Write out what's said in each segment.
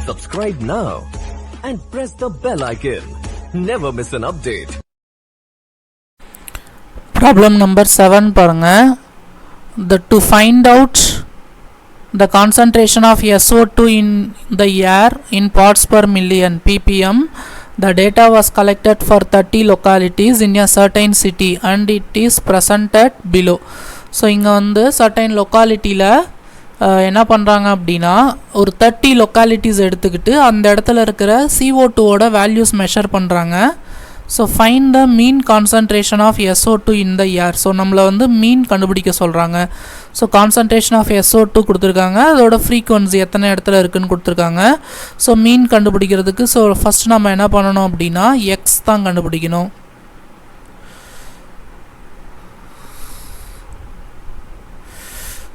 Subscribe now and press the bell icon. Never miss an update. Problem number 7 பாருங்க. To find out the concentration of SO2 in the air in parts per million ppm, the data was collected for 30 localities in a certain city and it is presented below. So இங்க வந்து certain localityல என்ன பண்ணுறாங்க அப்படின்னா ஒரு 30 localities எடுத்துக்கிட்டு அந்த இடத்துல இருக்கிற CO2ஓட வேல்யூஸ் மெஷர் பண்ணுறாங்க. So find the mean concentration of SO2 in the air. So நம்மளை வந்து மீன் கண்டுபிடிக்க சொல்கிறாங்க. ஸோ கான்சன்ட்ரேஷன் ஆஃப் SO2 கொடுத்துருக்காங்க, அதோட ஃப்ரீக்வன்சி எத்தனை இடத்துல இருக்குதுன்னு கொடுத்துருக்காங்க. ஸோ மீன் கண்டுபிடிக்கிறதுக்கு ஸோ ஃபஸ்ட் நம்ம என்ன பண்ணணும் அப்படின்னா எக்ஸ் தான் கண்டுபிடிக்கணும்.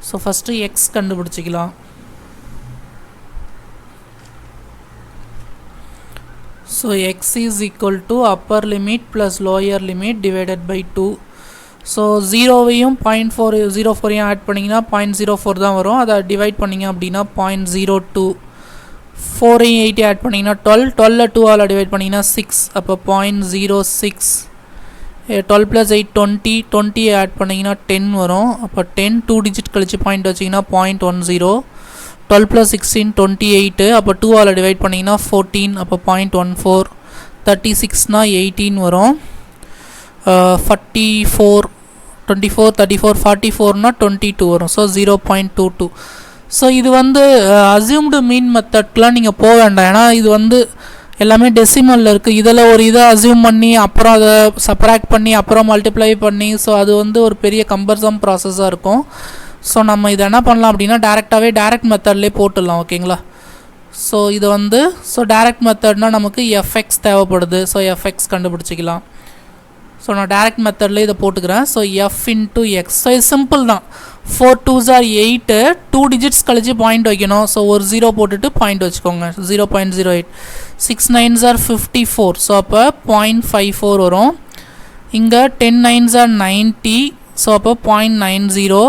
ஸோ ஃபஸ்ட்டு எக்ஸ் கண்டுபிடிச்சிக்கலாம். So x is equal to upper limit plus lower limit divided by 2. So 0வையும் 0.04 add பண்ணிங்கன்னா 0.04 தான் வரும். அதை டிவைட் பண்ணிங்க அப்படின்னா 0.02. 4ஐயும் 8 ஆட் பண்ணிங்கன்னா 12 2ஆல் டிவைட் பண்ணிங்கன்னா 6, அப்போ 0.06. 12 + 8 20 ஆட் பண்ணிங்கன்னா 10 வரும். அப்போ 10 2 டிஜிட் கழிச்சு பாயிண்ட் வச்சிங்கன்னா 0.10. 12 + 16 28, அப்போ 2ஆல் டிவைட் பண்ணிங்கன்னா 14, அப்போ 0.14. 36னா 18 வரும். 44 24 34 44னா 22 வரும். ஸோ 0.22. ஸோ இது வந்து அசியூம்டு மீன் மெத்தட்லாம் நீங்கள் போக வேண்டாம், ஏன்னா இது வந்து எல்லாமே டெசிமலில் இருக்குது. இதில் ஒரு இதை அசியூம் பண்ணி அப்புறம் அதை சப்ராக்ட் பண்ணி அப்புறம் மல்டிப்ளை பண்ணி ஸோ அது வந்து ஒரு பெரிய கம்பர்சம் ப்ராசஸாக இருக்கும். ஸோ நம்ம இதை என்ன பண்ணலாம் அப்படின்னா டேரெக்ட் மெத்தட்லேயே போட்டுடலாம். ஓகேங்களா? ஸோ இது வந்து டேரெக்ட் மெத்தட்னால் நமக்கு எஃப்எக்ஸ் தேவைப்படுது. ஸோ எஃப்எக்ஸ் கண்டுபிடிச்சிக்கலாம். ஸோ நான் டேரெக்ட் மெத்தட்லேயே இதை போட்டுக்கிறேன். So F into X. So இது சிம்பிள் தான். 4 2s are 8, 2 டிஜிட்ஸ் கழிச்சு பாயிண்ட் வைக்கணும். ஸோ ஒரு 0 போட்டுட்டு பாயிண்ட் வச்சுக்கோங்க. 0.08. 6 9s are 54. ஸோ அப்போ 0.54 வரும். இங்கே 10 9s are 90. ஸோ அப்போ 0.90.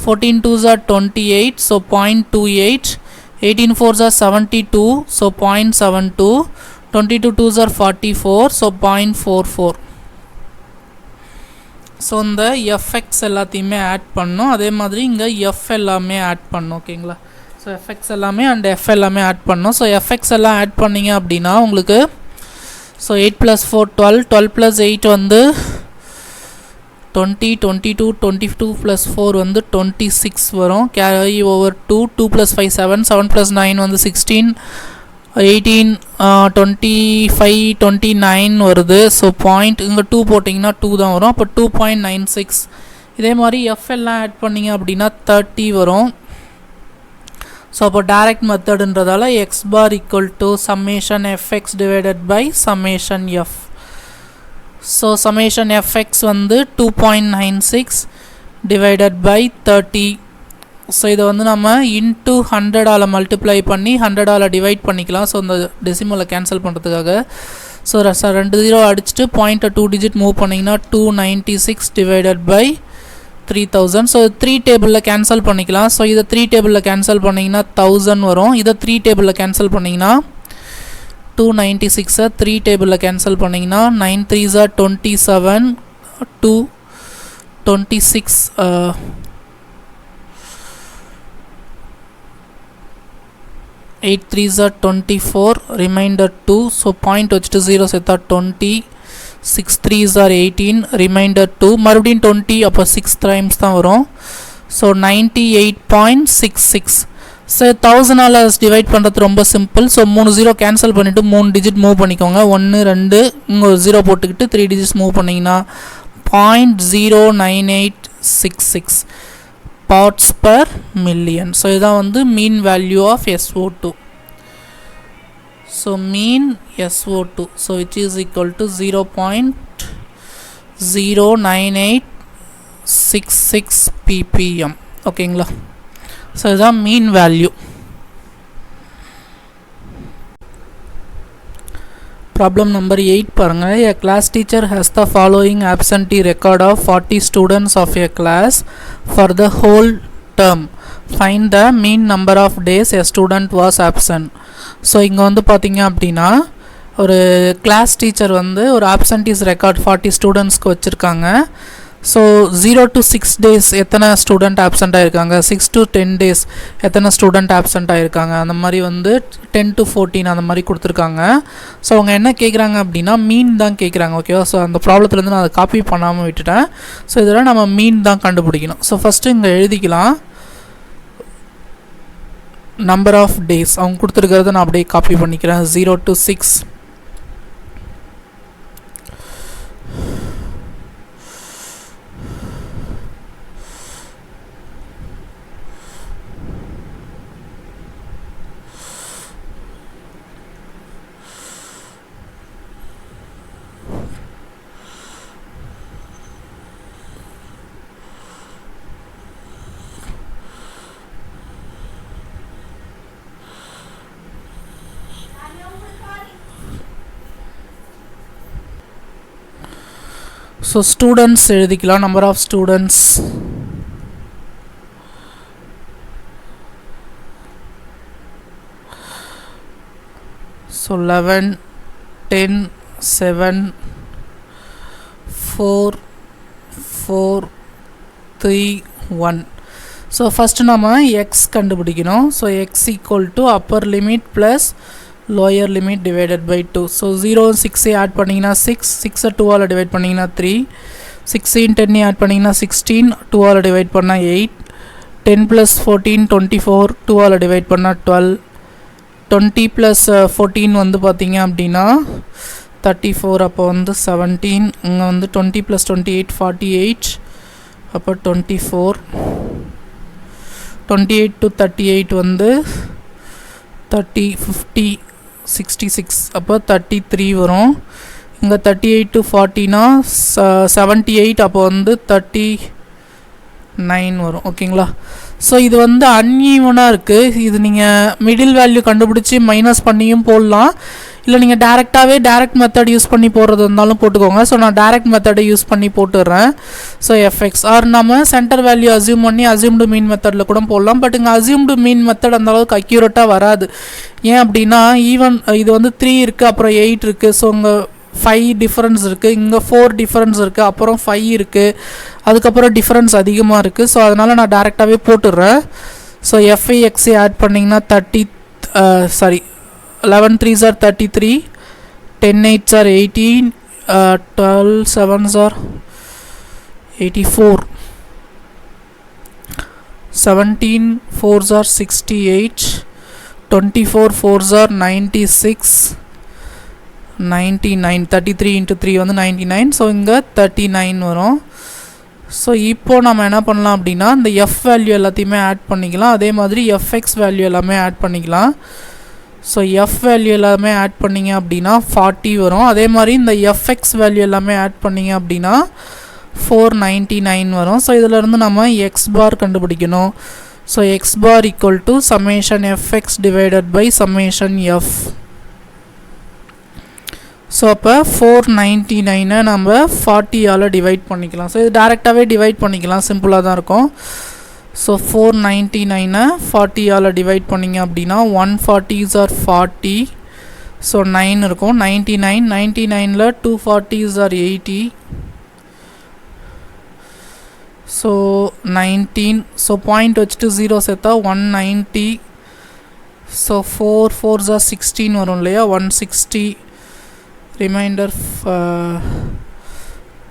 14 2s are 28. So 0.28. 18 4s are 72. So 0.72. 22 2s are 44. So 0.44. So இந்த எஃப்எக்ஸ் எல்லாத்தையுமே ஆட் பண்ணோம். அதே மாதிரி இங்கே எஃப் எல்லாமே ஆட் பண்ணோம். ஓகேங்களா? ஸோ எஃப்எக்ஸ் எல்லாமே அண்ட் எஃப் எல்லாமே ஆட் பண்ணோம். ஸோ எஃப்எக்ஸ் எல்லாம் ஆட் பண்ணிங்க அப்படின்னா உங்களுக்கு ஸோ 8 + 4 12, 12 + 8 வந்து 20, 22, 22 + 4 வந்து 26 வரும். கேரி ஓவர் 2, 2 + 5 7, 7 + 9 வந்து 16, 18, 25, 29 வருது. ஸோ பாயிண்ட் இங்கே 2 போட்டிங்கன்னா 2 தான் வரும். அப்போ 2.96. இதே மாதிரி எஃப் எல்லாம் ஆட் பண்ணிங்க அப்படின்னா 30 வரும். ஸோ அப்போ டைரக்ட் மெத்தடுன்றதால X bar equal to summation FX divided by summation F. So summation F X வந்து 2.96 டிவைடட் பை 30. ஸோ இதை வந்து நம்ம இன்ட்டு 100ஆல் மல்டிப்ளை பண்ணி 100ஆல் டிவைட் பண்ணிக்கலாம். ஸோ இந்த டெசிமலை கேன்சல் பண்ணுறதுக்காக ஸோ 2 0 அடிச்சுட்டு பாயிண்ட்டை 2 டிஜிட் மூவ் பண்ணிங்கன்னா 296 டிவைடட் பை 3000. ஸோ 3 டேபிளில் கேன்சல் பண்ணிக்கலாம். ஸோ இதை 3 டேபிளில் கேன்சல் பண்ணிங்கன்னா 1000 வரும். இதை 3 டேபிளில் கேன்சல் பண்ணிங்கன்னா 296 3 டேபிளில் கேன்சல் பண்ணிங்கன்னா 9 3s are 27, 2 26, 8 3s are 24, remainder 2. So point வச்சுட்டு 0 சேர்த்தா 20, 6 3s are 18, ரிமைண்டர் 2, மறுபடியும் 20, அப்போ 6 டைம்ஸ் தான் வரும். ஸோ 98.66. ஸோ 1000ஆல் டிவைட் பண்ணுறது ரொம்ப சிம்பிள். ஸோ 3 0 கேன்சல் பண்ணிவிட்டு 3 டிஜிட் மூவ் பண்ணிக்கோங்க. 1 2 இங்கே ஒரு 0 போட்டுக்கிட்டு 3 டிஜிட்ஸ் மூவ் பண்ணிங்கன்னா 0.09866 பார்ட்ஸ் பர் மில்லியன். ஸோ இதுதான் வந்து mean value of SO2. So mean SO2 so which is equal to 0.09866 ppm. ஓகேங்களா? ஸோ இதுதான் மீன் வேல்யூ. Problem number 8 பாருங்க. A class teacher has the following absentee record of 40 students of a class for the whole term. Find the mean number of days a student was absent. So இங்கே வந்து பார்த்தீங்க அப்படின்னா ஒரு class teacher வந்து ஒரு absentees record 40 ஸ்டூடெண்ட்ஸ்க்கு வச்சுருக்காங்க. So 0 to 6 days எத்தனை ஸ்டூடெண்ட் ஆப்சண்ட் ஆகிருக்காங்க, 6 to 10 days எத்தனை ஸ்டூடெண்ட் ஆப்சண்ட் ஆகிருக்காங்க, அந்த மாதிரி வந்து 10 to 14 அந்த மாதிரி கொடுத்துருக்காங்க. ஸோ அவங்க என்ன கேட்குறாங்க அப்படின்னா மீன் தான் கேட்குறாங்க. ஓகேவா? ஸோ அந்த ப்ராப்ளத்துலேருந்து நான் அதை காப்பி பண்ணாமல் விட்டுட்டேன். ஸோ இதெல்லாம் நம்ம மீன் தான் கண்டுபிடிக்கணும். ஸோ ஃபஸ்ட்டு இங்கே எழுதிக்கலாம் நம்பர் ஆஃப் டேஸ். அவங்க கொடுத்துருக்கிறத நான் அப்படியே காப்பி பண்ணிக்கிறேன். 0 to 6. ஸோ ஸ்டூடெண்ட்ஸ் எழுதிக்கலாம். Number of students so 11, 10, 7, 4, 4, 3, 1. So first நம்ம எக்ஸ் கண்டுபிடிக்கணும். So x equal to upper limit plus lower limit divided by 2. So 0 6 add பண்ணிங்கன்னா 6, 6 2 ஆல் டிவைட் பண்ணிங்கன்னா 3, 16 10 add பண்ணிங்கன்னா 16, 2 ஆல் டிவைட் பண்ணால் 8, 10 plus 14 24, 2 ஆல் டிவைட் பண்ணால் 12, 20 plus 14 வந்து பார்த்தீங்க அப்படின்னா 34, அப்போ வந்து 17, இங்கே வந்து 20 plus 28 48, அப்போ 24, 28 to 38 வந்து 30 50 66, அப்போ 33 வரும். இங்கே 38 to 40னா 78, அப்போ வந்து 39 வரும். ஓகேங்களா? ஸோ இது வந்து அன்ஈவனாக இருக்குது. இது நீங்கள் மிடில் வேல்யூ கண்டுபிடிச்சி மைனஸ் பண்ணியும் போடலாம், இல்லை நீங்கள் டேரெக்ட் மெத்தட் யூஸ் பண்ணி போடுறது இருந்தாலும் போட்டுக்கோங்க. ஸோ நான் டேரெக்ட் மெத்தடை யூஸ் பண்ணி போட்டுடுறேன். ஸோ எஃப்எக்ஸ் ஆர் நம்ம சென்டர் வேல்யூ அசியூம் பண்ணி அசியூம்டு மீன் மெத்தடில் கூட போடலாம். பட் இங்கே அசியூம்டு மீன் மெத்தட் அந்தளவுக்கு அக்யூரேட்டாக வராது. ஏன் அப்படின்னா ஈவன் இது வந்து 3 இருக்குது, அப்புறம் 8 இருக்குது. ஸோ இங்கே 5 டிஃப்ரென்ஸ் இருக்குது, இங்கே 4 டிஃப்ரென்ஸ் இருக்குது, அப்புறம் 5 இருக்குது, அதுக்கப்புறம் டிஃப்ரென்ஸ் அதிகமாக இருக்குது. ஸோ அதனால் நான் டேரெக்டாகவே போட்டுடுறேன். ஸோ எஃப்ஐஎக்ஸை ஆட் பண்ணிங்கன்னா 11 3s are 33, 10 8s are 18, 12 7s are 84, 17 4s are 68, 24 4s are 96, 99, 33 into 3 வந்து 99. ஸோ இங்கே 39 வரும். ஸோ இப்போ நம்ம என்ன பண்ணலாம் அப்படின்னா இந்த எஃப் வேல்யூ எல்லாத்தையுமே ஆட் பண்ணிக்கலாம். அதே மாதிரி எஃப்எக்ஸ் வேல்யூ எல்லாமே ஆட் பண்ணிக்கலாம். ஸோ எஃப் வேல்யூ எல்லாமே ஆட் பண்ணிங்க அப்படின்னா 40 வரும். அதே மாதிரி இந்த எஃப்எக்ஸ் வேல்யூ எல்லாமே ஆட் பண்ணிங்க அப்படின்னா 499 வரும். ஸோ இதிலேருந்து நம்ம எக்ஸ் பார் கண்டுபிடிக்கணும். So x bar equal to summation FX divided by summation F. So அப்போ 499 நம்ம 40ஆல் டிவைட் பண்ணிக்கலாம். ஸோ இது டேரெக்டாகவே டிவைட் பண்ணிக்கலாம், சிம்பிளாக தான் இருக்கும். ஸோ 499 40ஆல் டிவைட் பண்ணிங்க அப்படின்னா 140s are 40, ஸோ 9 இருக்கும். 99ல் 240s are 80, so 19. So point வச்சுட்டு 0 சேர்த்தா 190. ஸோ 4 4s are 16 வரும் இல்லையா, 160. Remainder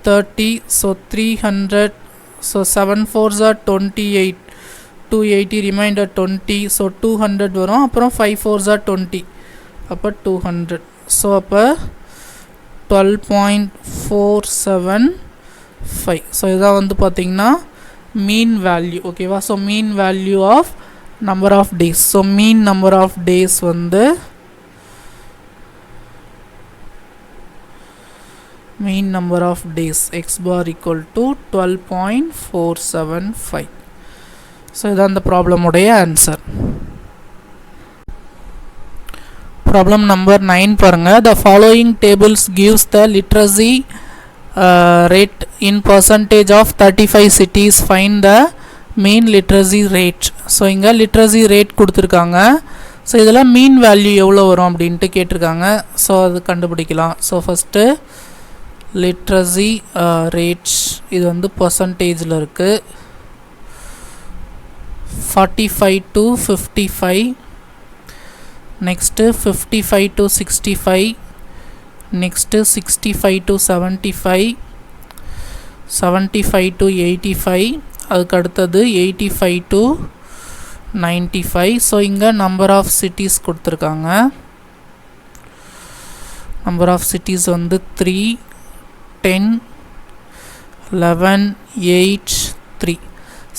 30, so 300. So 7 4s are 28, 280, remainder 20. So 200 வரும். அப்புறம் 5 4s are 20, அப்போ 200. ஸோ அப்போ 12.475. ஸோ இதான் வந்து பார்த்திங்கன்னா மீன் வேல்யூ. ஓகேவா? So mean value of number of days. So mean number of days வந்து mean number of days x bar equal to 12.475. so இதான் the problem உடைய answer. problem number 9 பாருங்க. the following tables gives the literacy rate in percentage of 35 cities. find the mean literacy rate. so இங்க literacy rate கொடுத்திருக்காங்க. So இதெல்லாம் mean value எவ்வளோ வரும் அப்படின்ட்டு கேட்டிருக்காங்க. ஸோ அது கண்டுபிடிக்கலாம். ஸோ ஃபஸ்ட்டு லிட்ரஸி ரேட்ஸ் இது வந்து பர்சன்டேஜில் இருக்குது. 45 to 55, next 55 to 65, next 65 to 75, 75 to 85, அதுக்கு அடுத்தது 85 to 95. ஸோ இங்கே நம்பர் ஆஃப் சிட்டிஸ் கொடுத்துருக்காங்க. நம்பர் ஆஃப் சிட்டிஸ் வந்து 3, 10, 11, 8, 3.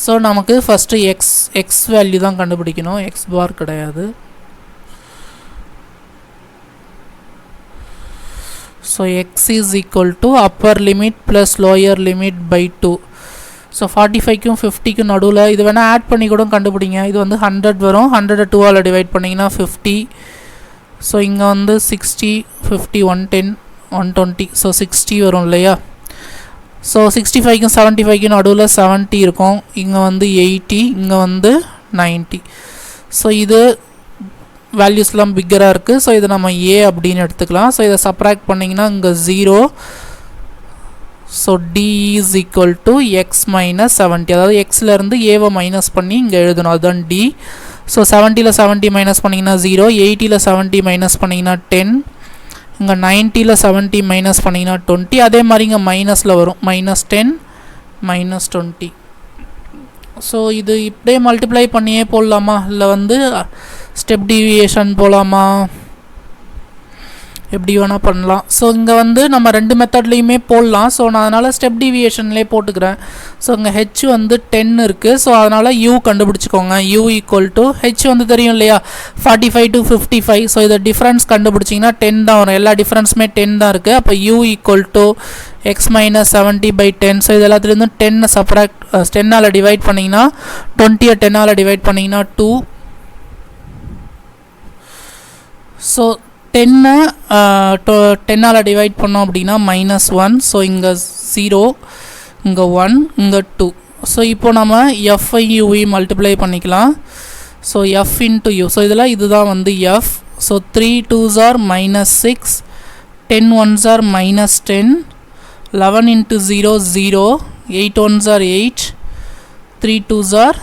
ஸோ நமக்கு ஃபஸ்ட்டு எக்ஸ் வேல்யூ தான் கண்டுபிடிக்கணும், எக்ஸ் பார் கிடையாது. So X is equal to upper limit plus lower limit by 2. ஸோ 45க்கும் 50க்கும் நடுவில் இது வேணால் ஆட் பண்ணி கூட கண்டுபிடிங்க. இது வந்து 100 வரும், 100 2ஆல் டிவைட் பண்ணிங்கன்னா 50. ஸோ இங்கே வந்து 60, 50, 110, 120, ஸோ 60 வரும் இல்லையா. ஸோ 65க்கும் 75க்கும் நடுவில் 70 இருக்கும், இங்கே வந்து 80, இங்கே வந்து 90. ஸோ இது வேல்யூஸ்லாம் பிக்கராக இருக்குது. ஸோ இதை நம்ம ஏ அப்படின்னு எடுத்துக்கலாம். ஸோ இதை சப்ராக்ட் பண்ணிங்கன்னா இங்கே 0. So d is equal to X minus 70, அதாவது எக்ஸ்லேருந்து ஏவை மைனஸ் பண்ணி இங்கே எழுதணும், அதுதான் டி. ஸோ 70ல் 70 மைனஸ் பண்ணிங்கன்னா 0, 80ல் 70 மைனஸ் பண்ணிங்கன்னா 10, இங்கே 90ல் 70 மைனஸ் பண்ணிங்கன்னா 20. அதே மாதிரி இங்கே மைனஸில் வரும், -10 -20. ஸோ இது இப்படியே மல்டிப்ளை பண்ணியே போடலாமா, இல்லை வந்து ஸ்டெப் டீவியேஷன் போகலாமா, எப்படி வேணால் பண்ணலாம். ஸோ இங்கே வந்து நம்ம 2 மெத்தட்லேயுமே போடலாம். ஸோ நான் அதனால் ஸ்டெப் டீவியேஷன்லேயே போட்டுக்கிறேன். ஸோ இங்கே ஹெச் வந்து 10 இருக்குது. ஸோ அதனால் யூ கண்டுபிடிச்சிக்கோங்க. யூ ஈக்குவல் டு ஹெச் வந்து தெரியும் இல்லையா, 45 to 55. ஸோ இதை டிஃப்ரென்ஸ் கண்டுபிடிச்சிங்கன்னா 10 தான் வரும், எல்லா டிஃப்ரென்ஸுமே 10 தான் இருக்குது. அப்போ U equal to X minus 70 by 10. So இது எல்லாத்துலேருந்தும் 10 சப்ராக்ட் 10ஆல் டிவைட் பண்ணிங்கன்னா 20 10ஆல் டிவைட் பண்ணிங்கன்னா 2. ஸோ 10ஆல் டிவைட் பண்ணோம் அப்படின்னா -1. ஸோ இங்கே 0, இங்கே 1, இங்கே 2. ஸோ இப்போ நம்ம எஃப்ஐ யூவி மல்டிப்ளை பண்ணிக்கலாம். So F into you. So இதில் இதுதான் வந்து F. So 3 2s are -6, 10 1s are -10, 11 into 0 0, 8 1s are 8, 3 2s are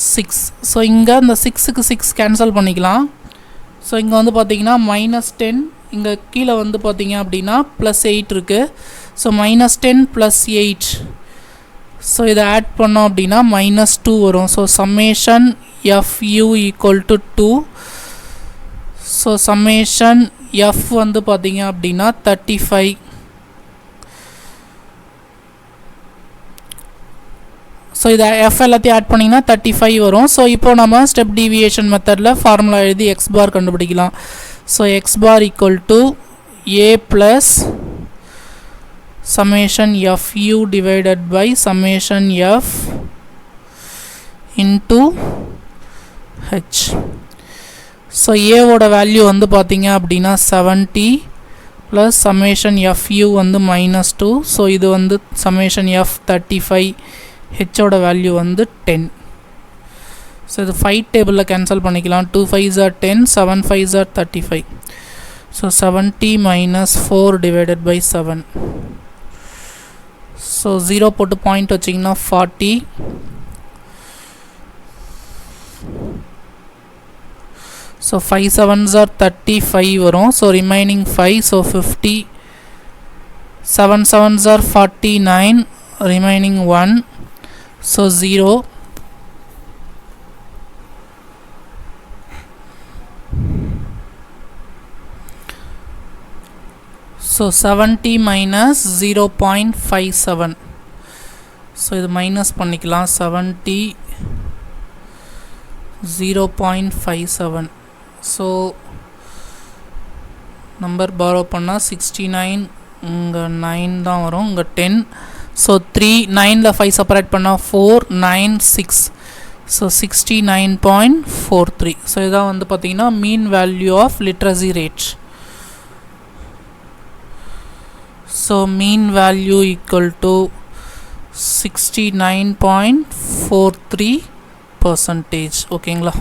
6. So இங்கே இந்த 6க்கு 6 கேன்சல் பண்ணிக்கலாம். ஸோ இங்கே வந்து பார்த்தீங்கன்னா -10, இங்கே கீழே வந்து பார்த்தீங்க அப்படின்னா +8 இருக்குது. ஸோ -10 + 8. ஸோ இதை ஆட் பண்ணோம் அப்படின்னா -2 வரும். So summation FU equal to 2. So summation F வந்து பார்த்தீங்க அப்படின்னா 35. ஸோ இதை எஃப் எல்லாத்தையும் ஆட் பண்ணிங்கன்னா 35 வரும். ஸோ இப்போ நம்ம ஸ்டெப் டீவியேஷன் மெத்தடில் ஃபார்முலா எழுதி எக்ஸ் பார் கண்டுபிடிக்கலாம். So x bar equal to A plus summation fu divided by summation f into h. So ஏவோட வேல்யூ வந்து பார்த்தீங்க அப்படின்னா 70 ப்ளஸ் சம்மேஷன் எஃப்யூ வந்து -2. ஸோ இது வந்து சம்மேஷன் எஃப் 35, ஹெச்சோட வேல்யூ வந்து 10. ஸோ இது 5 டேபிளில் கேன்சல் பண்ணிக்கலாம். 2 5s are 10, 7 5s are 35. So 70 - 4 divided by 7. So 0 போட்டு பாயிண்ட் வச்சிங்கன்னா 40. ஸோ 5 7s are 35 வரும். So remaining 5. So 50. 7 7s are 49, remaining 1. So 0. So 70 minus 0.57. So இது மைனஸ் பண்ணிக்கலாம். 70 0.57. ஸோ நம்பர் பாரோ பண்ணால் 69, இங்கே 9 தான் வரும், இங்கே 10. ஸோ 3 9ல் 5 செப்பரேட் பண்ணால் 4 9 6. ஸோ 69.43. ஸோ இதான் வந்து பார்த்திங்கன்னா mean value of literacy rate. So mean value equal to 69.43%. ஓகேங்களா.